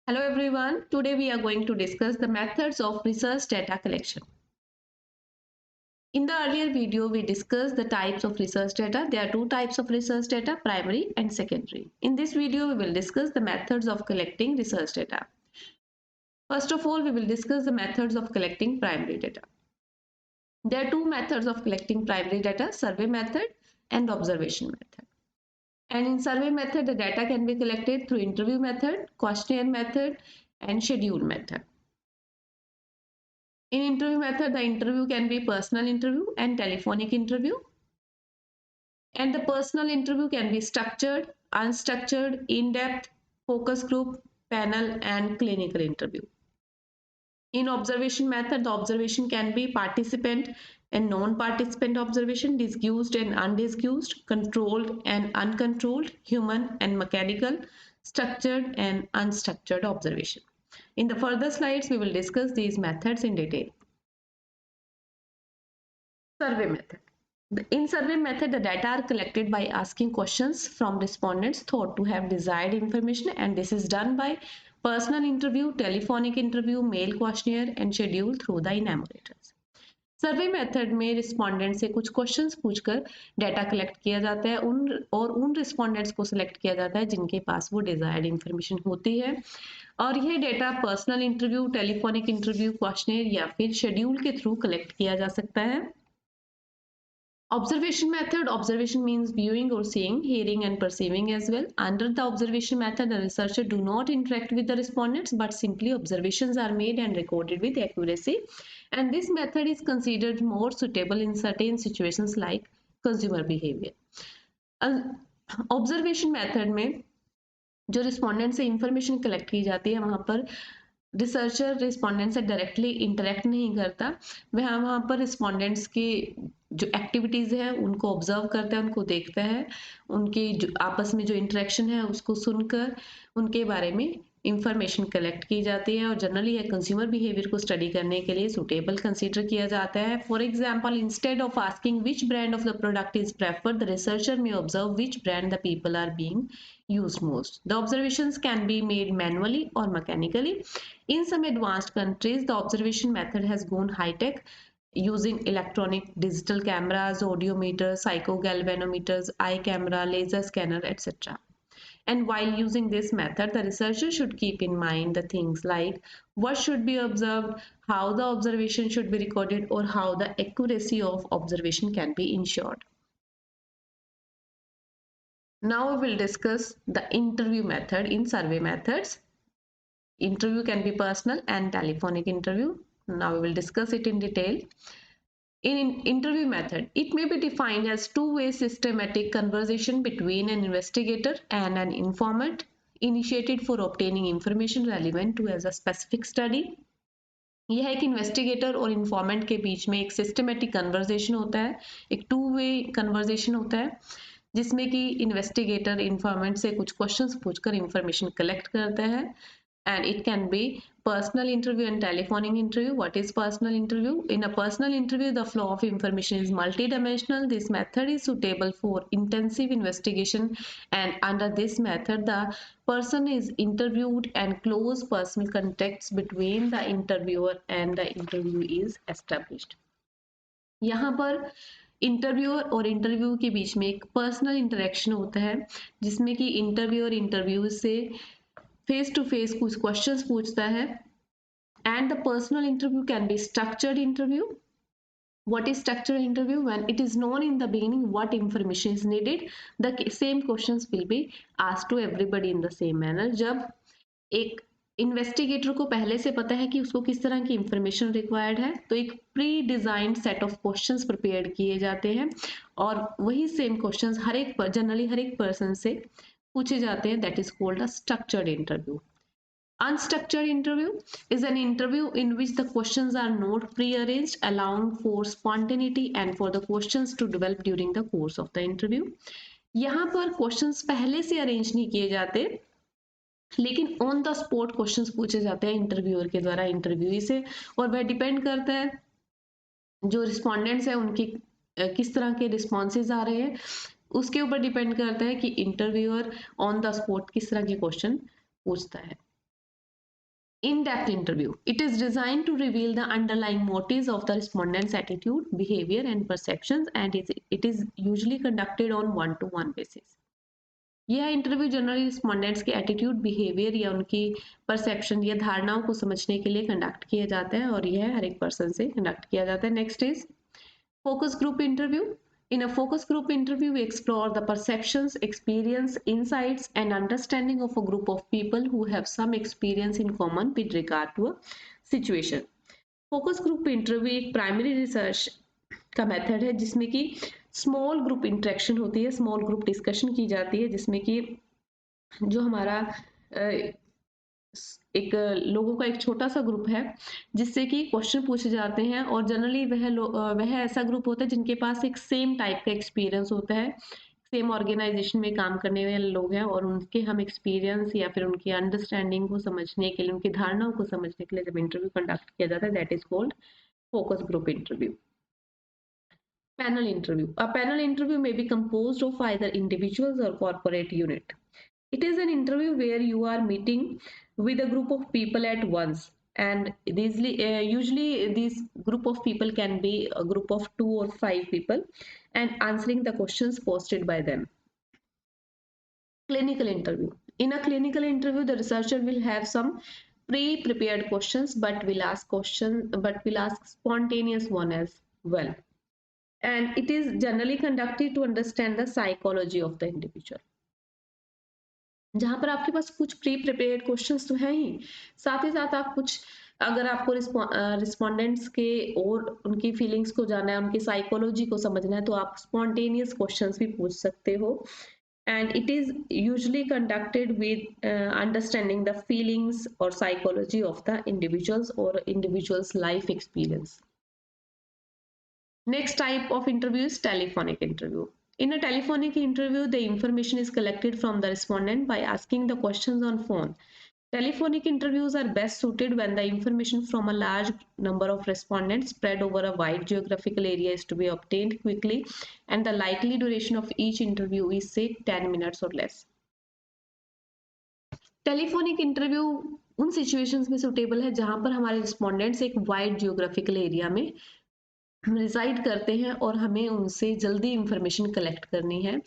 Hello everyone, today we are going to discuss the methods of research data collection. In the earlier video, we discussed the types of research data. There are two types of research data, primary and secondary. In this video, we will discuss the methods of collecting research data. First of all, we will discuss the methods of collecting primary data. There are two methods of collecting primary data, survey method and observation method. And in survey method, the data can be collected through interview method, questionnaire method, and schedule method. In interview method, the interview can be personal interview and telephonic interview. And the personal interview can be structured, unstructured, in-depth, focus group, panel, and clinical interview. In observation method, the observation can be participant and non-participant observation, disguised and undisguised, controlled and uncontrolled, human and mechanical, structured and unstructured observation. In the further slides, we will discuss these methods in detail. Survey method. In survey method, the data are collected by asking questions from respondents thought to have desired information, and this is done by personal interview, telephonic interview, mail questionnaire and schedule through the enumerators. Survey method में respondent से कुछ questions पूछकर data collect किया जाता है उन respondents को select किया जाता है जिनके पास वो डिजायर्ड इंफॉर्मेशन होती है और यह data personal interview, telephonic interview, questionnaire या फिर शेड्यूल के थ्रू कलेक्ट किया जा सकता है. Observation method. Observation means viewing or seeing, hearing and perceiving as well. Under the observation method, the researcher do not interact with the respondents but simply observations are made and recorded with accuracy. And this method is considered more suitable in certain situations like consumer behavior. Observation method में जो respondent से information collect की जाती है वहाँ पर researcher respondent से directly interact नहीं करता, वहाँ पर रिस्पोंडेंट्स की जो एक्टिविटीज़ है उनको ऑब्जर्व करता है, उनको देखता है, उनकी जो आपस में जो इंटरेक्शन है उसको सुनकर उनके बारे में इंफॉर्मेशन कलेक्ट की जाती है और जनरली यह कंज्यूमर बिहेवियर को स्टडी करने के लिए सुटेबल कंसीडर किया जाता है. For example, instead of asking which brand of the product is preferred, the researcher may observe which brand the people are being used most. The observations can be made manually or mechanically. In some advanced countries, the observation method has gone high-tech using electronic digital cameras, audiometers, psychogalvanometers, eye camera, laser scanner, etc. And while using this method, the researcher should keep in mind the things like what should be observed, how the observation should be recorded, or how the accuracy of observation can be ensured. Now we will discuss the interview method in survey methods. Interview can be personal and telephonic interview. Now we will discuss it in detail. In interview method, it may be defined as two-way systematic conversation between an investigator and an informant initiated for obtaining information relevant to as a specific study. यह एक investigator और informant के बीच में एक systematic conversation होता है, एक two way conversation होता है जिसमें कि इन्वेस्टिगेटर इन्फॉर्मेंट से कुछ क्वेश्चंस पूछकर इंफॉर्मेशन कलेक्ट करता है. And it can be personal interview and telephonic interview. What is personal interview? In a personal interview, the flow of information is multidimensional. This method is suitable for intensive investigation, and under this method, the person is interviewed and close personal contacts between the interviewer and the interviewee is established. यहाँ पर interviewer और interview के बीच में एक personal interaction होता है जिसमें कि इंटरव्यू और इंटरव्यू से फेस टू फेस कुछ क्वेश्चंस पूछता है. And the personal interview can be structured interview. What is structured interview? When it is known in the beginning what information is needed, the same questions will be asked to everybody in the same manner. जब एक investigator को पहले से पता है कि उसको किस तरह की इंफॉर्मेशन रिक्वायर्ड है तो एक pre designed set of questions prepare किए जाते हैं और वही सेम क्वेश्चंस जनरली हर एक पर्सन से पूछे जाते हैं. That is called a structured interview. Unstructured interview is an interview in which the questions are not pre-arranged, allowing for spontaneity and for the questions to develop during the course of the interview. यहाँ पर questions पहले से arrange नहीं किए जाते लेकिन on the spot questions पूछे जाते हैं इंटरव्यूअर के द्वारा इंटरव्यूई से और वह डिपेंड करता है जो रिस्पोंडेंट्स है उनकी किस तरह के रिस्पॉन्सेज आ रहे हैं उसके ऊपर डिपेंड करता है कि इंटरव्यूअर ऑन द स्पॉट किस तरह के क्वेश्चन पूछता है. In-depth interview. It is designed to reveal the underlying motives of the respondent's attitude, behavior, and perceptions, and it is usually conducted on one-to-one basis. यह interview generally respondents के attitude, behaviour या उनकी perception या धारणाओं को समझने के लिए कंडक्ट किया जाता है और यह हर एक पर्सन से कंडक्ट किया जाता है. Next is focus group interview. In a focus group interview, we explore the perceptions, experience, insights, and understanding of a group of people who have some experience in common with regard to a situation. Focus group interview एक primary research का method है जिसमें कि small group interaction होती है, small group discussion की जाती है, जिसमें कि जो हमारा एक लोगों का एक छोटा सा ग्रुप है जिससे कि क्वेश्चन पूछे जाते हैं और जनरली वह ऐसा ग्रुप होता है जिनके पास एक सेम टाइप का एक्सपीरियंस होता है, सेम ऑर्गेनाइजेशन में काम करने वाले लोग हैं और उनके हम एक्सपीरियंस या फिर उनकी अंडरस्टैंडिंग को समझने के लिए, उनकी धारणाओं को समझने के लिए जब इंटरव्यू कंडक्ट किया जाता है, that is called focus group interview. Panel interview. A panel interview may be composed of either individuals or corporate unit. It is an interview where you are meeting with a group of people at once, and usually this group of people can be a group of 2 or 5 people and answering the questions posted by them. Clinical interview. In a clinical interview, the researcher will have some pre-prepared questions, but will ask spontaneous one as well. And it is generally conducted to understand the psychology of the individual. जहां पर आपके पास कुछ pre prepared questions तो हैं ही, साथ ही साथ आप कुछ, अगर आपको रिस्पोंडेंट्स के और उनकी फीलिंग्स को जानना है, उनकी साइकोलॉजी को समझना है, तो आप स्पॉन्टेनियस क्वेश्चंस भी पूछ सकते हो. And it is usually conducted with understanding the feelings or psychology of the individuals or individual's life experience. Next type of interview is telephonic interview. In a telephonic interview, the information is collected from the respondent by asking the questions on phone. Telephonic interviews are best suited when the information from a large number of respondents spread over a wide geographical area is to be obtained quickly, and the likely duration of each interview is, say, 10 minutes or less. Telephonic interview उन situations में suitable है जहां पर हमारे respondents एक wide geographical area में reside करते हैं और हमें उनसे जल्दी इंफॉर्मेशन कलेक्ट करनी है,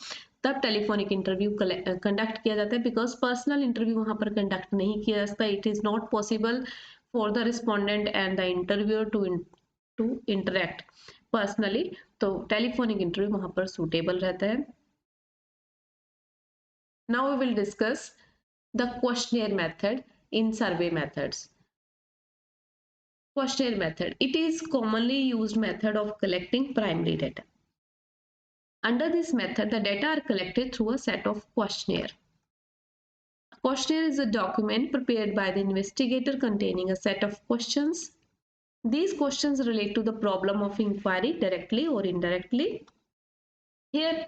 तब टेलीफोनिक इंटरव्यू कंडक्ट किया जाता है. बिकॉज पर्सनल इंटरव्यू वहां पर कंडक्ट नहीं किया जाता. It is not possible for the respondent and the interviewer to interact personally, तो टेलीफोनिक इंटरव्यू वहां पर सुटेबल रहता है. Now we will discuss the questionnaire method in survey methods. Questionnaire method. It is commonly used method of collecting primary data. Under this method, the data are collected through a set of questionnaire. A questionnaire is a document prepared by the investigator containing a set of questions. These questions relate to the problem of inquiry directly or indirectly. Here,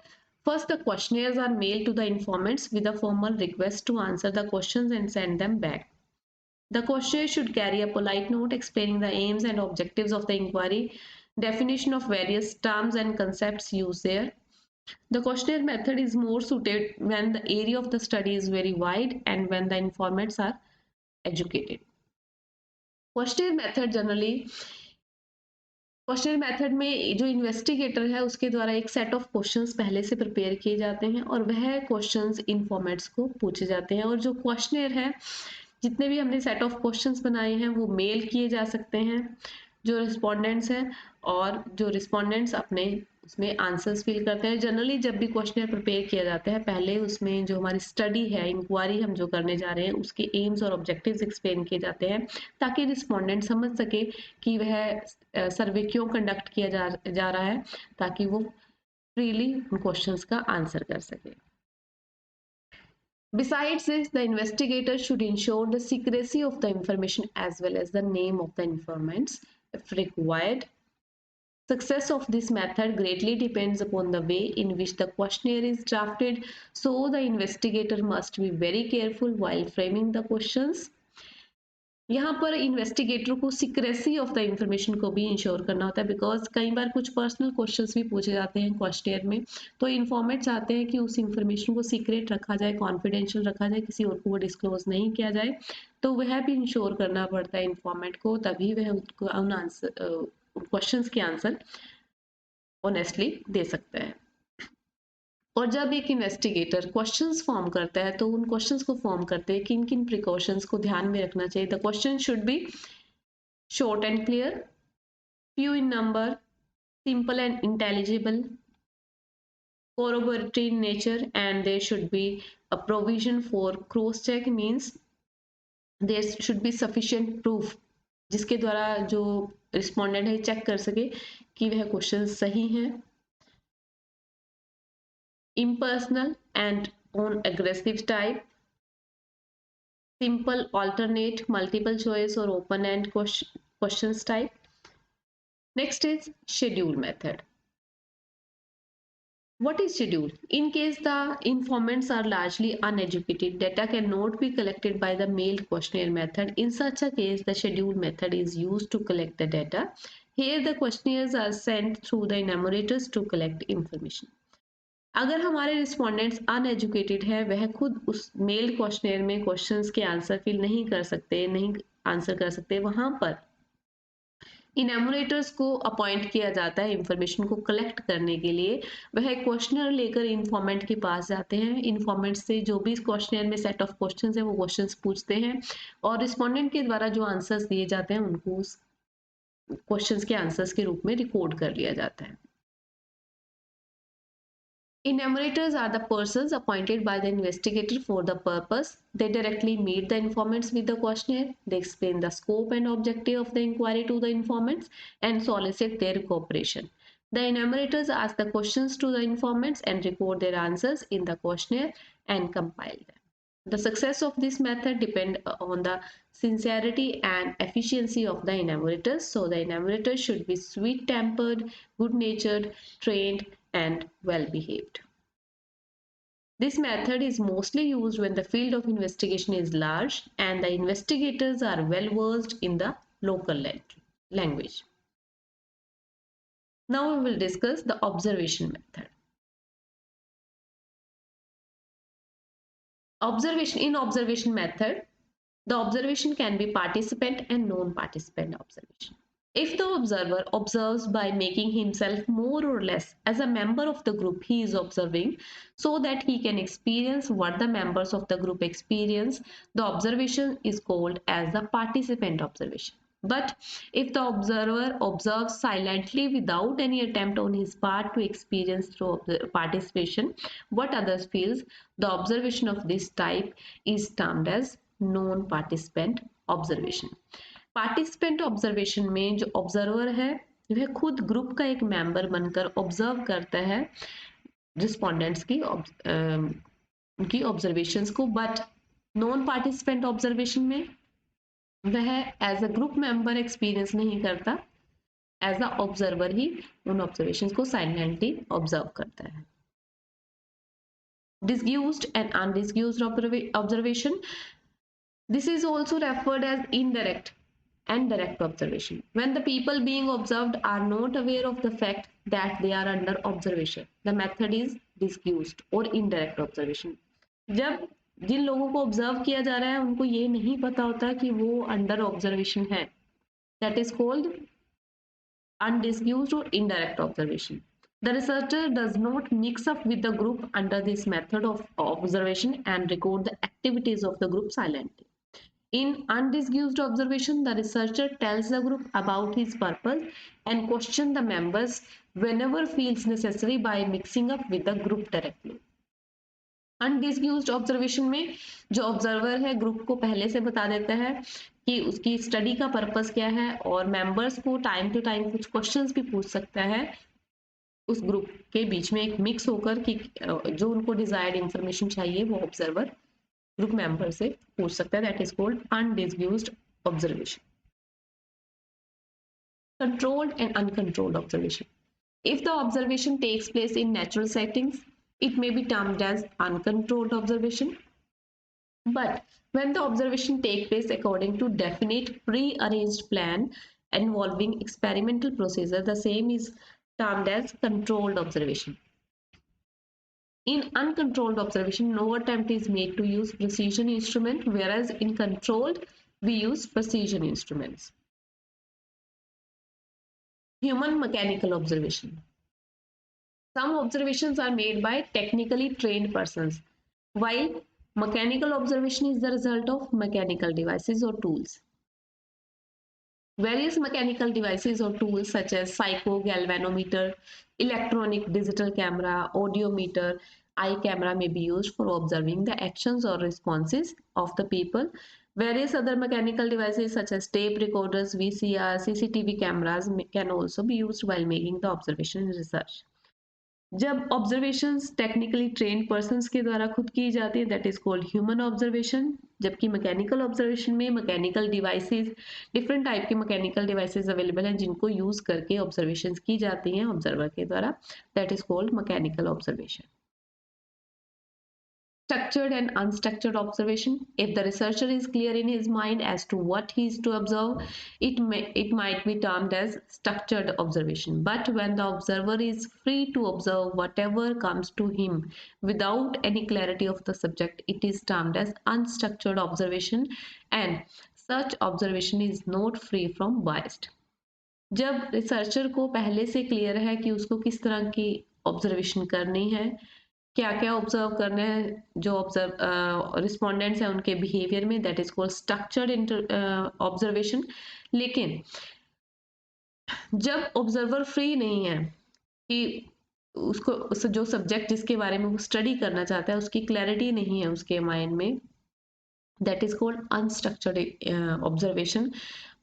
first the questionnaires are mailed to the informants with a formal request to answer the questions and send them back. The questionnaire should carry a polite note explaining the aims and objectives of the inquiry, definition of various terms and concepts used there. The questionnaire method is more suited when the area of the study is very wide and when the informants are educated. Questionnaire method में जो investigator है उसके द्वारा एक set of questions पहले से prepare किए जाते हैं और वह क्वेश्चंस इन्फॉर्मेंट्स को पूछे जाते हैं, और जो क्वेश्चनेयर है, जितने भी हमने सेट ऑफ क्वेश्चंस बनाए हैं वो मेल किए जा सकते हैं जो रिस्पोंडेंट्स हैं, और जो रिस्पोंडेंट्स अपने उसमें आंसर्स फिल करते हैं. जनरली जब भी क्वेश्चनर प्रिपेयर किया जाता है, पहले उसमें जो हमारी स्टडी है, इंक्वायरी हम जो करने जा रहे हैं, उसके एम्स और ऑब्जेक्टिव्स एक्सप्लेन किए जाते हैं ताकि रिस्पोंडेंट समझ सके कि वह सर्वे क्यों कंडक्ट किया जा रहा है, ताकि वो फ्रीली उन क्वेश्चंस का आंसर कर सके. Besides this, the investigator should ensure the secrecy of the information as well as the name of the informants if required. Success of this method greatly depends upon the way in which the questionnaire is drafted, so the investigator must be very careful while framing the questions. यहाँ पर investigator को secrecy of the information को भी ensure करना होता है, because कई बार कुछ पर्सनल क्वेश्चंस भी पूछे जाते हैं क्वेश्चनियर में, तो इन्फॉर्मेट चाहते हैं कि उस इंफॉर्मेशन को सीक्रेट रखा जाए, कॉन्फिडेंशियल रखा जाए, किसी और को वो डिस्क्लोज नहीं किया जाए, तो वह भी इंश्योर करना पड़ता है इन्फॉर्मेट को, तभी वह उन आंसर क्वेश्चंस के आंसर ऑनेस्टली दे सकता है। और जब एक इन्वेस्टिगेटर क्वेश्चंस फॉर्म करता है तो उन क्वेश्चंस को फॉर्म करते हैं किन किन प्रिकॉशंस को ध्यान में रखना चाहिए। The question should be short and clear, few in number, simple and intelligible, corroboratory in nature, and there should be a provision for cross check, means there should be sufficient proof जिसके द्वारा जो respondent है check कर सके कि वह question सही हैं। impersonal and on aggressive type, simple alternate multiple choice or open end questions type. Next is schedule method. What is schedule? In case the informants are largely uneducated, data cannot be collected by the mailed questionnaire method. In such a case, the schedule method is used to collect the data. Here the questionnaires are sent through the enumerators to collect information. अगर हमारे respondents uneducated है, वह खुद उस mail questionnaire में questions के answer fill नहीं कर सकते, नहीं आंसर कर सकते, वहां पर इनैमोरेटर्स को अपॉइंट किया जाता है इंफॉर्मेशन को कलेक्ट करने के लिए। वह क्वेश्चनर लेकर इन्फॉर्मेंट के पास जाते हैं, इन्फॉर्मेंट से जो भी क्वेश्चनर में सेट ऑफ क्वेश्चंस है वो क्वेश्चंस पूछते हैं, और रिस्पोंडेंट के द्वारा जो आंसर्स दिए जाते हैं उनको उस क्वेश्चंस के आंसर्स के रूप में रिकॉर्ड कर लिया जाता है। Enumerators are the persons appointed by the investigator for the purpose. They directly meet the informants with the questionnaire. They explain the scope and objective of the inquiry to the informants and solicit their cooperation. The enumerators ask the questions to the informants and record their answers in the questionnaire and compile them. The success of this method depends on the sincerity and efficiency of the enumerators. So the enumerators should be sweet-tempered, good-natured, trained, and well-behaved. This method is mostly used when the field of investigation is large and the investigators are well-versed in the local language. Now we will discuss the observation method. In observation method, the observation can be participant and non-participant observation. If the observer observes by making himself more or less as a member of the group he is observing, so that he can experience what the members of the group experience, the observation is called as the participant observation. But if the observer observes silently without any attempt on his part to experience through participation what others feels, the observation of this type is termed as non-participant observation. Participant observation में जो observer है वह खुद group का एक member बनकर observe करता है रिस्पोंडेंट्स की उनकी ऑब्जर्वेशंस को, बट नॉन पार्टिसिपेंट ऑब्जर्वेशन में वह as a group member experience नहीं करता, एज अ ऑब्जर्वर ही उन ऑब्जर्वेशंस को साइलेंटली ऑब्जर्व करता है। Disguised and undisguised observation. This is also referred as indirect and direct observation. When the people being observed are not aware of the fact that they are under observation, the method is disguised or indirect observation. जब जिन लोगों को observe किया जा रहा है उनको ये नहीं पता होता कि वो अंडर ऑब्जर्वेशन है, that is called undisguised or indirect observation. The researcher does not mix up with the group under this method of observation and record the activities of the group silently. In undisguised observation, the researcher tells the group about his purpose and questions the members whenever feels necessary by mixing up with the group directly. Undisguised observation में जो observer है group को पहले से बता देता है कि उसकी स्टडी का पर्पस क्या है, और मेंबर्स को टाइम टू टाइम कुछ क्वेश्चंस भी पूछ सकता है उस ग्रुप के बीच में एक मिक्स होकर कि जो उनको डिजायर्ड इंफॉर्मेशन चाहिए वो ऑब्जर्वर ग्रुप मेंबर से पूछ सकता है, that is called undisguised observation. Controlled and uncontrolled observation. If the observation takes place in natural settings, it may be termed as uncontrolled observation. But when the observation take place according to definite pre-arranged plan involving experimental procedure, the same is termed as controlled observation. In uncontrolled observation, no attempt is made to use precision instrument, whereas in controlled, we use precision instruments. Human mechanical observation. Some observations are made by technically trained persons, while mechanical observation is the result of mechanical devices or tools. Various mechanical devices or tools such as psycho-galvanometer, electronic digital camera, audiometer, eye camera may be used for observing the actions or responses of the people. Various other mechanical devices such as tape recorders, VCR, CCTV cameras can also be used while making the observation and research. जब observations technically train persons के द्वारा खुद की जाती है that is called human observation, जबकि mechanical observation में mechanical devices, different type के मैकेनिकल डिवाइसेस अवेलेबल हैं जिनको यूज करके ऑब्जर्वेशंस की जाती हैं ऑब्जर्वर के द्वारा, that is called mechanical observation. Structured and unstructured observation. If the researcher is clear in his mind as to what he is to observe, it might be termed as structured observation. But when the observer is free to observe whatever comes to him without any clarity of the subject, it is termed as unstructured observation, and such observation is not free from bias. जब researcher को पहले से clear है कि उसको किस तरह की ऑब्जर्वेशन करनी है, क्या क्या ऑब्जर्व करना है, जो ऑब्जर्व रिस्पोंडेंट्स हैं उनके बिहेवियर में, that is called structured observation. लेकिन जब ऑब्जर्वर फ्री नहीं है कि उसको जो सब्जेक्ट जिसके बारे में वो स्टडी करना चाहता है उसकी क्लैरिटी नहीं है उसके माइंड में, that is called unstructured observation.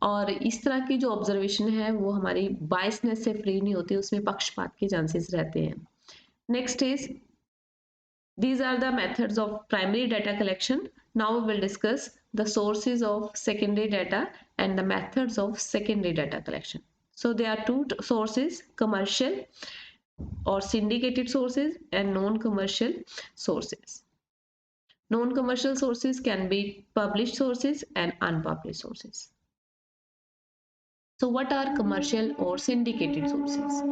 और इस तरह की जो ऑब्जर्वेशन है वो हमारी बायसनेस से फ्री नहीं होती, उसमें पक्षपात के चांसेस रहते हैं. Next is these are the methods of primary data collection. Now we will discuss the sources of secondary data and the methods of secondary data collection. So there are two sources, commercial or syndicated sources and non-commercial sources. Non-commercial sources can be published sources and unpublished sources. So what are commercial or syndicated sources?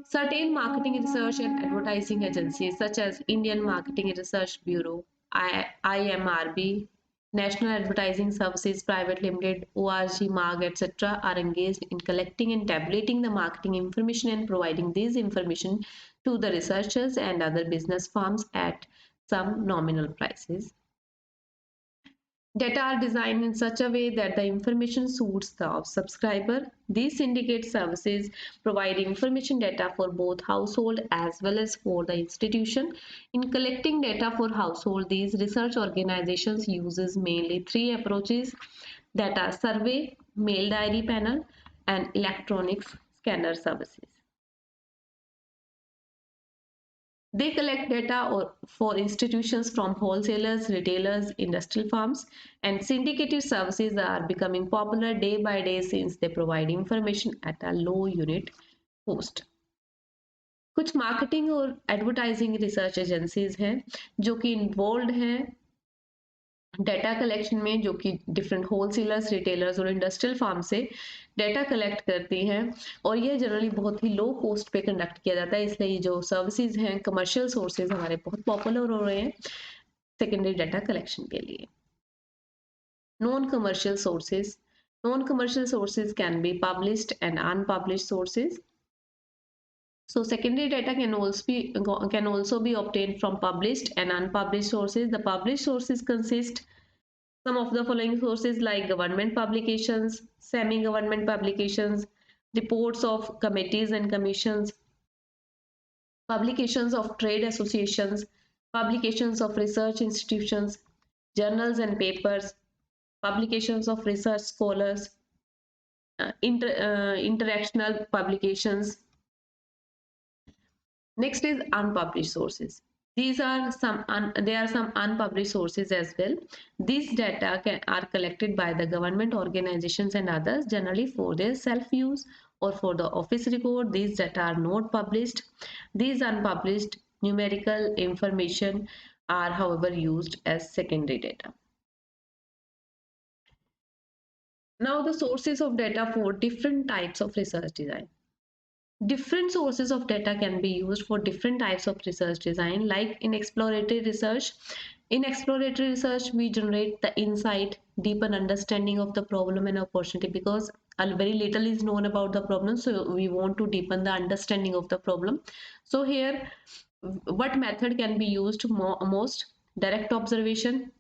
Certain marketing research and advertising agencies such as Indian Marketing Research Bureau, IMRB, National Advertising Services Private Limited, ORG, MARG, etc. are engaged in collecting and tabulating the marketing information and providing this information to the researchers and other business firms at some nominal prices. Data are designed in such a way that the information suits the subscriber. These syndicate services provide information data for both household as well as for the institution. In collecting data for household, these research organizations uses mainly three approaches, that are survey, mail diary panel, and electronics scanner services. They collect data for institutions from wholesalers, retailers, industrial firms, and syndicated services are becoming popular day by day since they provide information at a low unit cost. कुछ marketing और advertising research agencies हैं जो कि involve हैं data collection में, जो कि different wholesalers, retailers और इंडस्ट्रियल फार्म से डेटा कलेक्ट करती हैं, और यह जनरली बहुत ही लो कॉस्ट पे कंडक्ट किया जाता है. इसलिए जो सर्विसेज हैं, कमर्शियल सोर्सेज हमारे बहुत पॉपुलर हो रहे हैं सेकेंडरी डेटा कलेक्शन के लिए. Non commercial sources can be published and unpublished sources. So secondary data can also be obtained from published and unpublished sources. The published sources consist some of the following sources like government publications, semi-government publications, reports of committees and commissions, publications of trade associations, publications of research institutions, journals and papers, publications of research scholars, interactional publications. Next is unpublished sources. There are some unpublished sources as well. These data are collected by the government organizations and others, generally for their self-use or for the office record. These data are not published. These unpublished numerical information are however used as secondary data. Now the sources of data for different types of research design. Different sources of data can be used for different types of research design, like in exploratory research. In exploratory research, we generate the insight, deepen understanding of the problem and opportunity, because very little is known about the problem, so we want to deepen the understanding of the problem. So here, what method can be used most? Direct observation.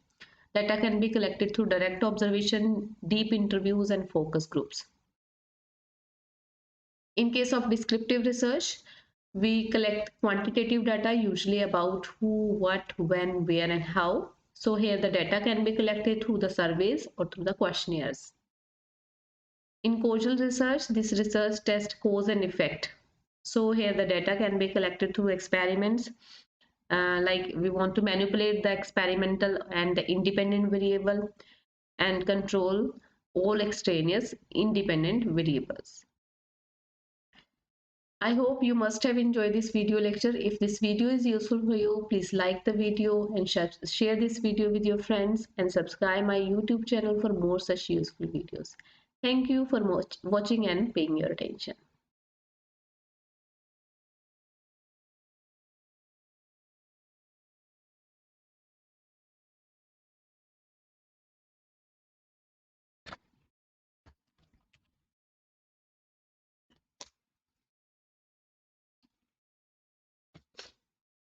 Data can be collected through direct observation, deep interviews, and focus groups. In case of descriptive research, we collect quantitative data, usually about who, what, when, where, and how. So here the data can be collected through the surveys or through the questionnaires. In causal research, this research tests cause and effect. So here the data can be collected through experiments. Like we want to manipulate the experimental and the independent variable and control all extraneous independent variables. I hope you must have enjoyed this video lecture. If this video is useful for you, please like the video and share this video with your friends, and subscribe my YouTube channel for more such useful videos. Thank you for watching and paying your attention.